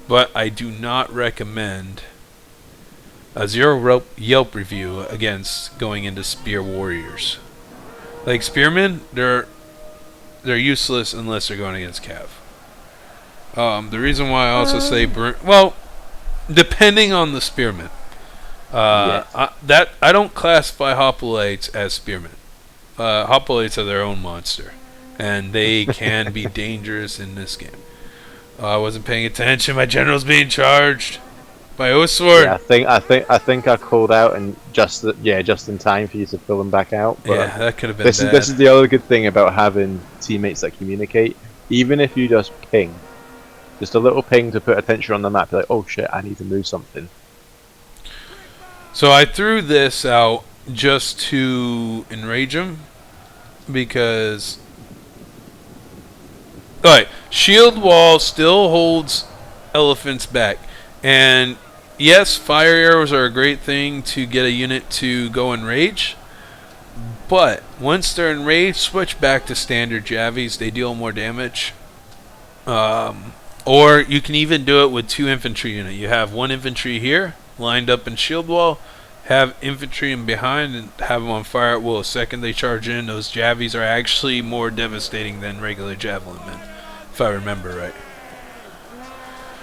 But I do not recommend a 0 Yelp review against going into spear warriors. Like spearmen, they're useless unless they're going against cav. The reason why I also say depending on the spearmen. I don't classify hoplites as spearmen. Hoplites are their own monster, and they can be dangerous in this game. I wasn't paying attention. My general's being charged by Osword. Yeah, I think I called out and just in time for you to fill them back out. But yeah, that could have been bad. This is the other good thing about having teammates that communicate. Even if you just ping, just a little ping to put attention on the map, like, oh shit, I need to move something. So I threw this out just to enrage him, because... Alright, shield wall still holds elephants back. And yes, fire arrows are a great thing to get a unit to go enrage. But once they're enraged, switch back to standard Javies. They deal more damage. Or you can even do it with 2 infantry units. You have 1 infantry here, lined up in shield wall. Have infantry in behind and have them on fire at will. The second they charge in, those Javies are actually more devastating than regular javelin men, if I remember right.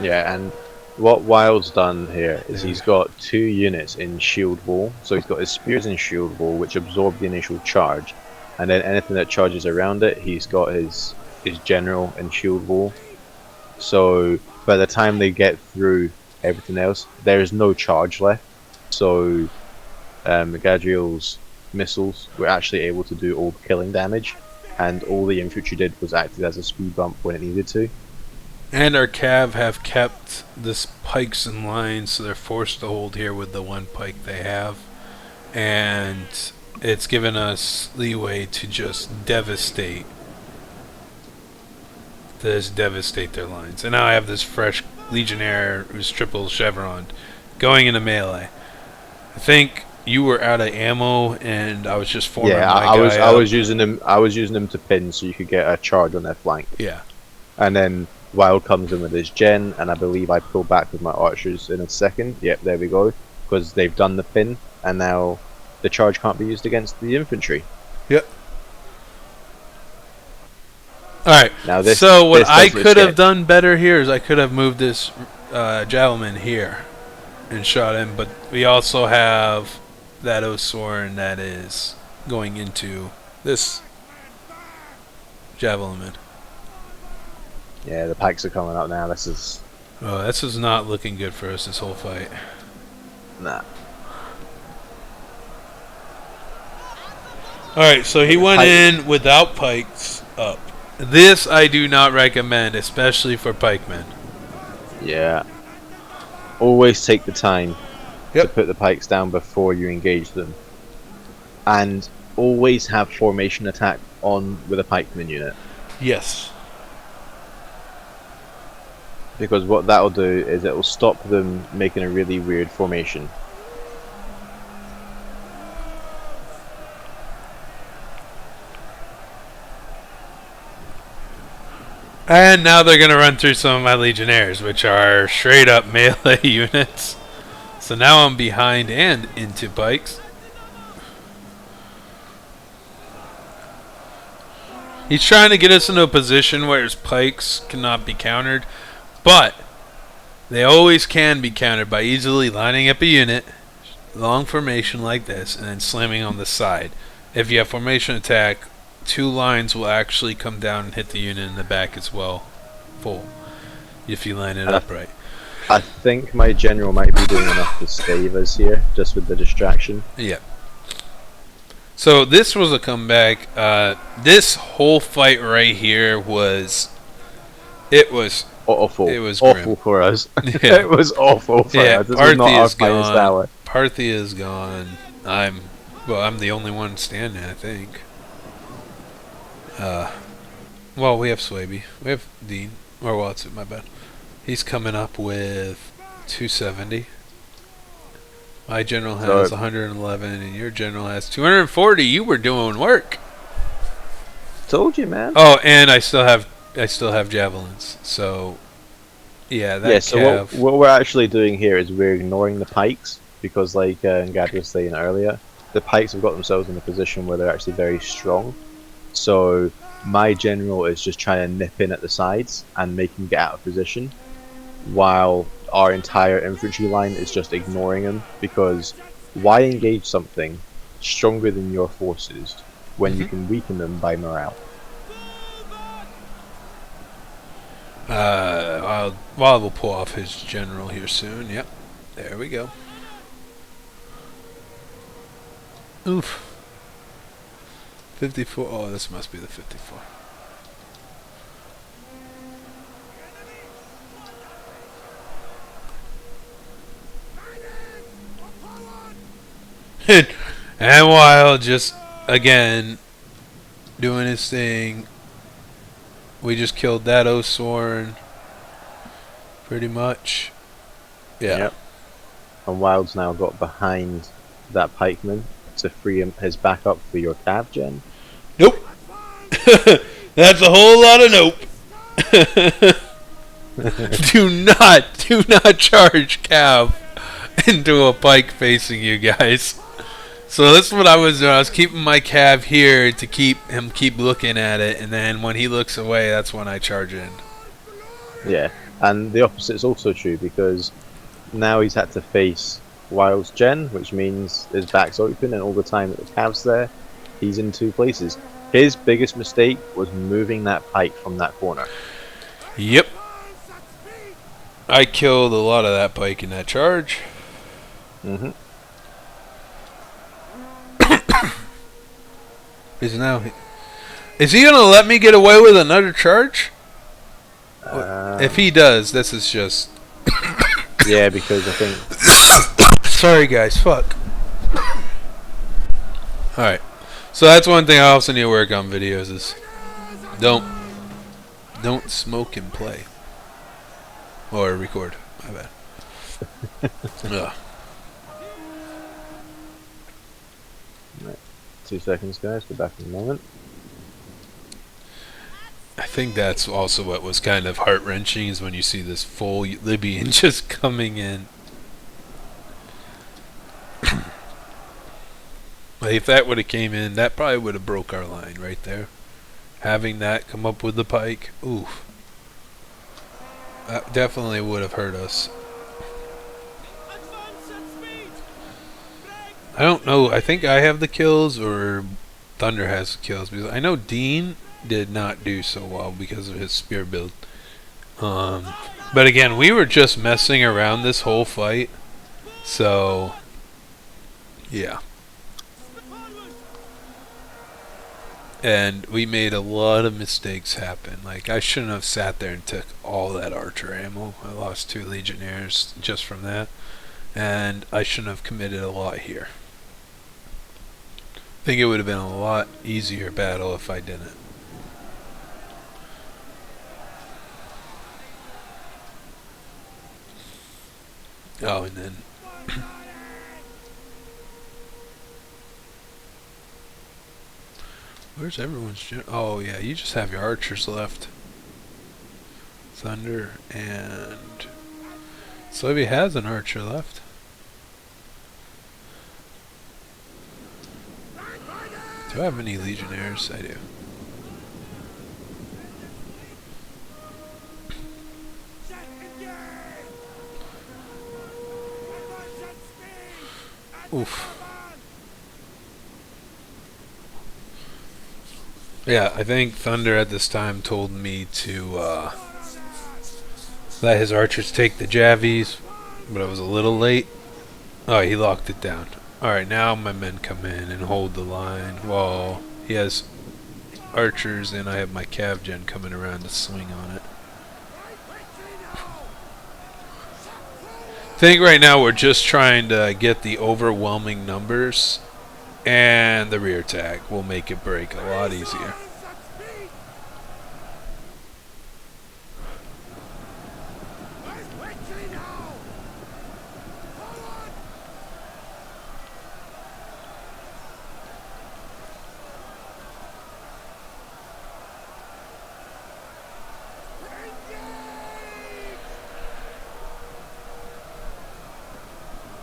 Yeah, and what Wild's done here is he's got 2 units in shield wall. So he's got his spears in shield wall, which absorb the initial charge, and then anything that charges around it, he's got his general in shield wall. So by the time they get through everything else, there is no charge left. So Gadriel's missiles were actually able to do all the killing damage, and all the infantry did was acted as a speed bump when it needed to. And our cav have kept this pikes in line, so they're forced to hold here with the 1 pike they have. And it's given us leeway to just devastate their lines. And now I have this fresh Legionnaire who's triple chevron going into melee. I think you were out of ammo, and I was just forming my guy I was using them to pin so you could get a charge on their flank. Yeah. And then Wild comes in with his gen, and I believe I pull back with my archers in a second. Yep, there we go. Because they've done the pin, and now the charge can't be used against the infantry. Yep. Alright, Now so what I could have done better here is I could have moved this javelin here and shot him, but we also have that Osorn that is going into this javelin. Yeah, the pikes are coming up now. This is not looking good for us this whole fight. nah. Alright, so he went in without pikes up. This I do not recommend, especially for pikemen. Yeah. Always take the time to put the pikes down before you engage them. And always have formation attack on with a pikeman unit. Yes. Because what that'll do is it will stop them making a really weird formation. And now they're going to run through some of my Legionnaires, which are straight up melee units. So now I'm behind and into pikes. He's trying to get us into a position where his pikes cannot be countered, but they always can be countered by easily lining up a unit, long formation like this, and then slamming on the side. If you have formation attack, 2 lines will actually come down and hit the unit in the back as well, full, if you line it up right. I think my general might be doing enough to save us here, just with the distraction. Yeah. So this was a comeback. This whole fight right here was awful. It was awful grim. for us. Yeah. It was awful for us. This is not our finest hour. Parthia is gone. I'm the only one standing, I think. Well, we have Suebi. We have Dean. Or Watson, my bad. He's coming up with 270. My general has 111, and your general has 240. You were doing work. Told you, man. Oh, and I still have javelins. So, yeah, that. Yeah. So what we're actually doing here is we're ignoring the pikes because, like Gad was saying earlier, the pikes have got themselves in a position where they're actually very strong. So my general is just trying to nip in at the sides and make him get out of position, while our entire infantry line is just ignoring him, because why engage something stronger than your forces when you can weaken them by morale? Wild will pull off his general here soon. Yep, there we go. Oof. 54. Oh, this must be the 54. And Wild just, again, doing his thing. We just killed that Osorn. Pretty much. Yeah. Yep. And Wild's now got behind that pikeman to free his backup for your cav gen. Nope. That's a whole lot of nope. do not charge cav into a pike facing you guys. So that's what I was doing. I was keeping my cav here to keep looking at it, and then when he looks away, that's when I charge in. Yeah. And the opposite is also true, because now he's had to face Wild's Gen, which means his back's open, and all the time that the Cav's there, he's in two places. His biggest mistake was moving that pike from that corner. Yep. I killed a lot of that pike in that charge. Mm-hmm. Is he gonna let me get away with another charge? If he Um, does, this is just... yeah, because I think... Sorry guys, fuck. Alright. So that's one thing I also need to work on videos is... Don't smoke and play. Or record. My bad. Ugh. 2 seconds, guys. Be back in a moment. I think that's also what was kind of heart-wrenching is when you see this full Libyan just coming in. Like if that would have came in, that probably would have broke our line right there. Having that come up with the pike, oof. That definitely would have hurt us. I don't know. I think I have the kills or Thunder has the kills, because I know Dean did not do so well because of his spear build. But again, we were just messing around this whole fight, so yeah. And we made a lot of mistakes happen. Like, I shouldn't have sat there and took all that archer ammo. I lost 2 legionnaires just from that. And I shouldn't have committed a lot here. I think it would have been a lot easier battle if I didn't. Oh, and then... Where's everyone's... Oh, yeah, you just have your archers left. Thunder and... Suebi has an archer left. Do I have any legionnaires? I do. Oof. Yeah, I think Thunder at this time told me to let his archers take the javies, but I was a little late. Oh, he locked it down. Alright, now my men come in and hold the line while he has archers and I have my cav gen coming around to swing on it. I think right now we're just trying to get the overwhelming numbers, and the rear tag will make it break a lot easier.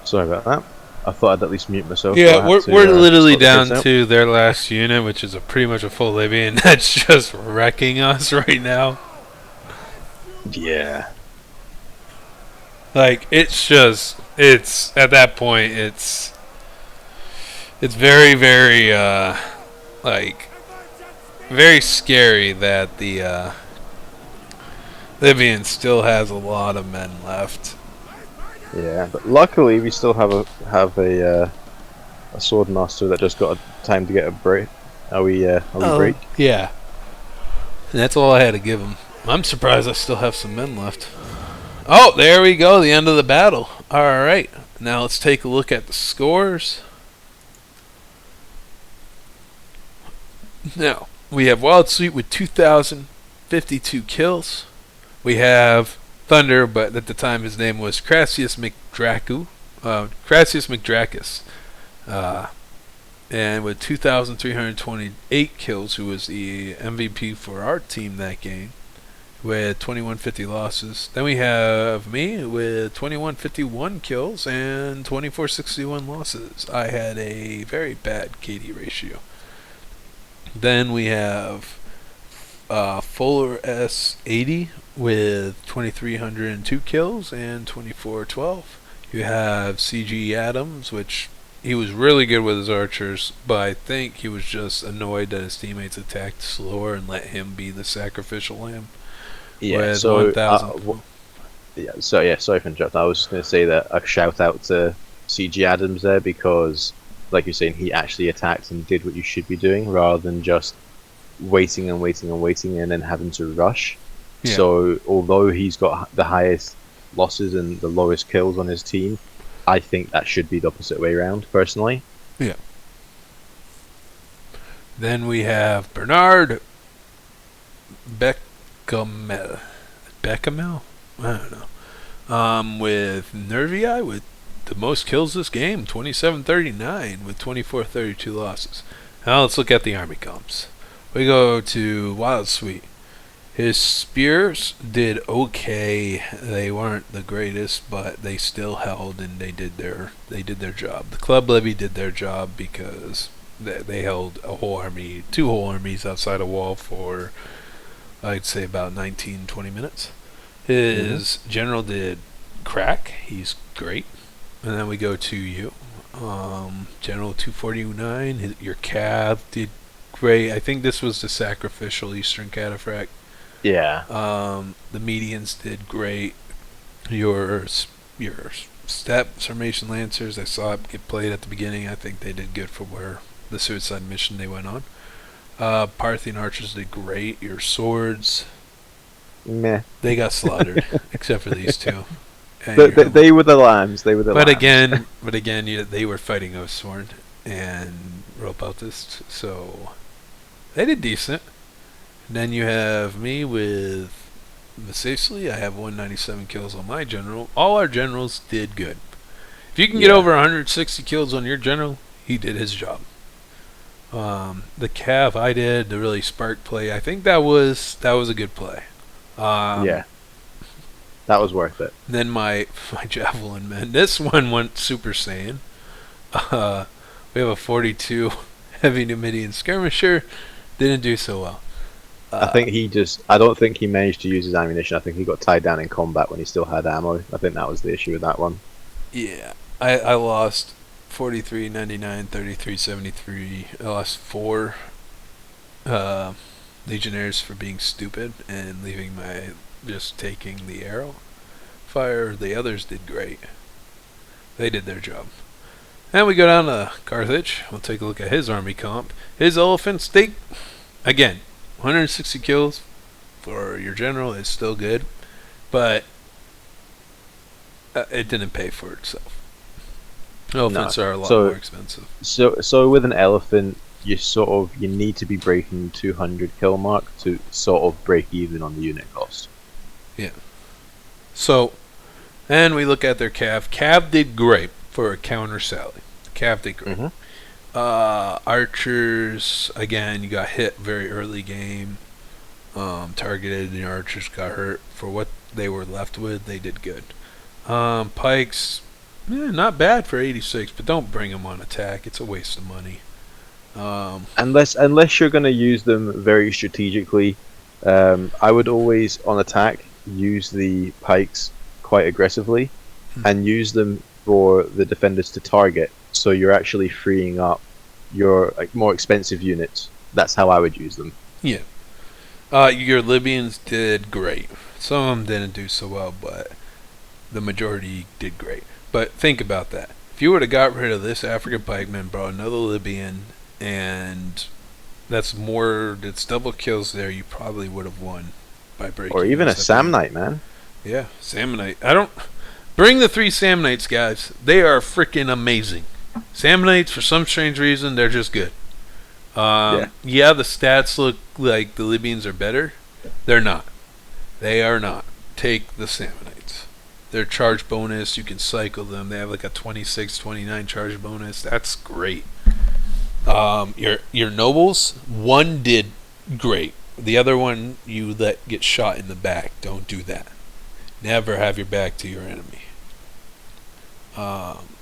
Sorry about that. I thought I'd at least mute myself. Yeah, we're literally sort the down kids out. to their last unit, which is pretty much a full Libyan that's just wrecking us right now. Yeah. Like, it's at that point, it's very, very, like, very scary that the, Libyan still has a lot of men left. Yeah, but luckily we still have a sword master that just got a time to get a break. Are we break? Yeah. And that's all I had to give him. I'm surprised I still have some men left. Oh, there we go, the end of the battle. Alright, now let's take a look at the scores. Now, we have Wild Sweet with 2,052 kills. We have Thunder, but at the time his name was Crassus McDracus. And with 2,328 kills, who was the MVP for our team that game, with 2,150 losses. Then we have me with 2,151 kills and 2,461 losses. I had a very bad KD ratio. Then we have Fuller S80 with 2,302 kills and 2412. You have C.G. Adams, which he was really good with his archers, but I think he was just annoyed that his teammates attacked slower and let him be the sacrificial lamb. Yeah. With So 1,000. Sorry for interrupting. I was just going to say that a shout out to C.G. Adams there, because, like you're saying, he actually attacked and did what you should be doing rather than just waiting and waiting and waiting and then having to rush. Yeah. So although he's got the highest losses and the lowest kills on his team, I think that should be the opposite way around, personally. Yeah. Then we have Bernard Bechamel. Bechamel? I don't know. With Nervii with the most kills this game, 2739 with 2432 losses. Now let's look at the army comps. We go to Wild Sweet. His spears did okay. They weren't the greatest, but they still held and they did their job. The club levy did their job because they held a whole army, 2 whole armies outside a wall for, I'd say, about 19-20 minutes. His general did crack. He's great. And then we go to you. General 249. Your cav did great. I think this was the sacrificial Eastern Cataphract. Yeah. The medians did great. Your step Sarmatian Lancers, I saw it get played at the beginning. I think they did good for where the suicide mission they went on. Parthian archers did great. Your swords, Meh. they got slaughtered, except for these 2. They were the lambs. They were the But lambs. again, they were fighting Oathsworn and Rope Outist, so they did decent. And then you have me with Masaesyli. I have 197 kills on my general. All our generals did good. If you can get over 160 kills on your general, he did his job. The cav I did, the really spark play, I think that was a good play. Yeah. That was worth it. Then my javelin men. This one went Super Saiyan. We have a 42 heavy Numidian skirmisher. Didn't do so well. I think I don't think he managed to use his ammunition. I think he got tied down in combat when he still had ammo. I think that was the issue with that one. Yeah. I lost 43, 99, 33, 73. I lost 4 legionnaires for being stupid and leaving just taking the arrow fire. The others did great. They did their job. And we go down to Carthage. We'll take a look at his army comp. His elephants, again, 160 kills for your general is still good, but it didn't pay for itself. Elephants are a lot more expensive. So with an elephant, you need to be breaking 200 kill mark to sort of break even on the unit cost. Yeah. So, and we look at their cav. Cav did great for a counter sally. Cav did great. Mm-hmm. Archers, again, you got hit very early game. Targeted and your archers got hurt. For what they were left with, they did good. Pikes, not bad for 86, but don't bring them on attack. It's a waste of money. Unless you're going to use them very strategically, I would always, on attack, use the pikes quite aggressively and use them for the defenders to target, so you're actually freeing up your more expensive units. That's how I would use them. Yeah. Your Libyans did great. Some of them didn't do so well, but the majority did great. But think about that. If you would have got rid of this African pikeman, brought another Libyan, and it's double kills there, you probably would have won by breaking. Or even a Samnite, man. Yeah, Samnite. Bring the 3 Samnites, guys. They are freaking amazing. Samnites, for some strange reason, they're just good. The stats look like the Libyans are better. They're not. They are not. Take the Samnites. Their charge bonus, you can cycle them. They have like a 26, 29 charge bonus. That's great. Your nobles, one did great. The other one you let get shot in the back. Don't do that. Never have your back to your enemy.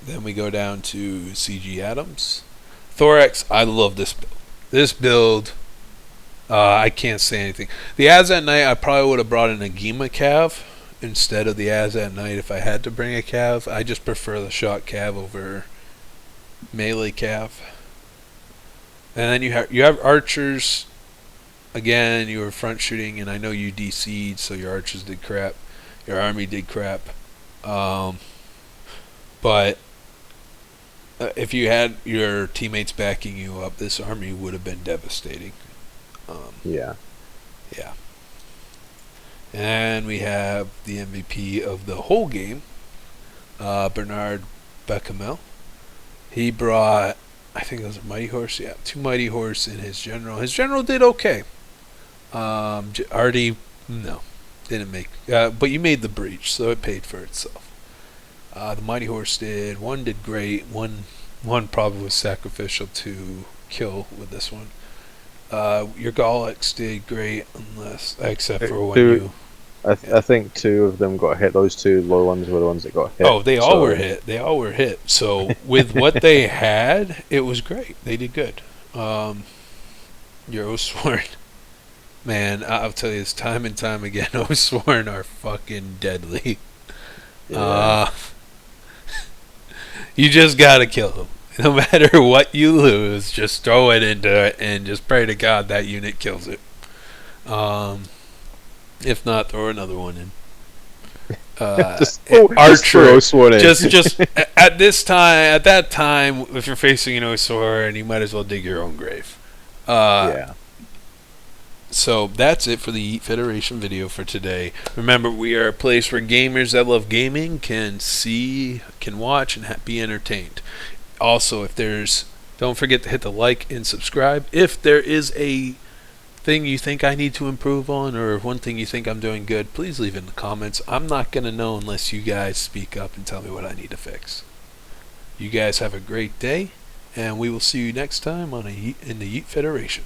Then we go down to C.G. Adams. Thorax, I love this build. This build I can't say anything. The Azat Knight, I probably would have brought an Agima Cav instead of the Azat Knight if I had to bring a Cav. I just prefer the shot Cav over melee Cav. And then you have archers. Again, you were front shooting, and I know you DC'd, so your archers did crap. Your army did crap. But if you had your teammates backing you up, this army would have been devastating. Yeah. Yeah. And we have the MVP of the whole game, Bernard Bechamel. He brought, I think it was a Mighty Horse. Yeah, 2 Mighty Horse in his general. His general did okay. Artie, no, didn't make. But you made the breach, so it paid for itself. The Mighty Horse did. One did great. One probably was sacrificial to kill with this one. Your Galax did great, except for when you. I think 2 of them got hit. Those 2 low ones were the ones that got hit. Oh, they all were hit. They all were hit. So with what they had, it was great. They did good. Your Osworn, man, I'll tell you this time and time again. Osworn are fucking deadly. Yeah. You just gotta kill them. No matter what you lose, just throw it into it and just pray to God that unit kills it. If not, throw another one in. Archer, just at that time, if you're facing an Osworn, you might as well dig your own grave. Yeah. So that's it for the Yeet Federation video for today. Remember, we are a place where gamers that love gaming can watch, and be entertained. Also, don't forget to hit the like and subscribe. If there is a thing you think I need to improve on, or one thing you think I'm doing good, please leave it in the comments. I'm not going to know unless you guys speak up and tell me what I need to fix. You guys have a great day, and we will see you next time in the Yeet Federation.